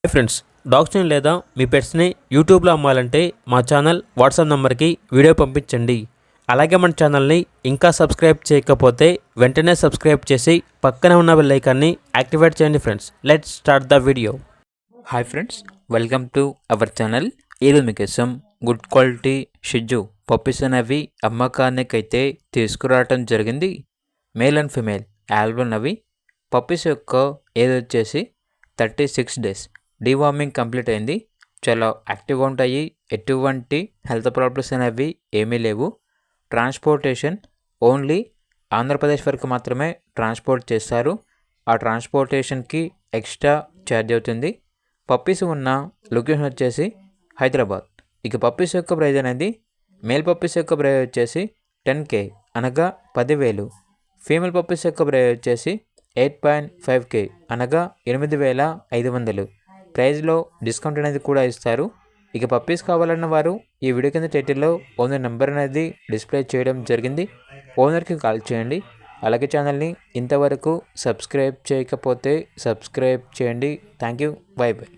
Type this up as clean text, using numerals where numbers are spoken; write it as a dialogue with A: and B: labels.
A: Hi friends, డాగ్స్ని లేదా మీ పెట్స్ని యూట్యూబ్లో అమ్మాలంటే మా ఛానల్ వాట్సాప్ నెంబర్కి వీడియో పంపించండి. అలాగే మన ఛానల్ని ఇంకా సబ్స్క్రైబ్ చేయకపోతే వెంటనే సబ్స్క్రైబ్ చేసి పక్కనే ఉన్న బెల్ ఐకాన్ని యాక్టివేట్ చేయండి. Friends, let's start the video.
B: Hi friends, welcome to our channel. ఈరోజు మీకోసం గుడ్ క్వాలిటీ షిజ్జు పప్పీస్ అనేవి అమ్మకానికైతే తీసుకురావటం జరిగింది. మేల్ అండ్ ఫిమేల్ ఆల్బన్ అవి. పప్పీస్ యొక్క ఏజ్ వచ్చేసి 36 డేస్. డీవార్మింగ్ కంప్లీట్ అయింది. చాలా యాక్టివ్గా ఉంటాయి. ఎటువంటి హెల్త్ ప్రాబ్లమ్స్ అనేవి ఏమీ లేవు. ట్రాన్స్పోర్టేషన్ ఓన్లీ ఆంధ్రప్రదేశ్ వరకు మాత్రమే ట్రాన్స్పోర్ట్ చేస్తారు. ఆ ట్రాన్స్పోర్టేషన్కి ఎక్స్ట్రా ఛార్జ్ అవుతుంది. పప్పీస్ ఉన్న లొకేషన్ వచ్చేసి హైదరాబాద్. ఇక పప్పీస్ యొక్క ప్రైజ్ అనేది మేల్ పప్పీస్ యొక్క ప్రైజ్ వచ్చేసి 10K అనగా 10,000. ఫీమేల్ పప్పీస్ యొక్క ప్రైజ్ వచ్చేసి 8.5K అనగా 8,500. ప్రైజ్లో డిస్కౌంట్ అనేది కూడా ఇస్తారు. ఇక పప్పీస్ కావాలన్న వారు ఈ వీడియో కింద టైటిల్లో ఓనర్ నెంబర్ అనేది డిస్ప్లే చేయడం జరిగింది. ఓనర్కి కాల్ చేయండి. అలాగే ఛానల్ని ఇంతవరకు సబ్స్క్రైబ్ చేయకపోతే సబ్స్క్రైబ్ చేయండి. Thank you. By by.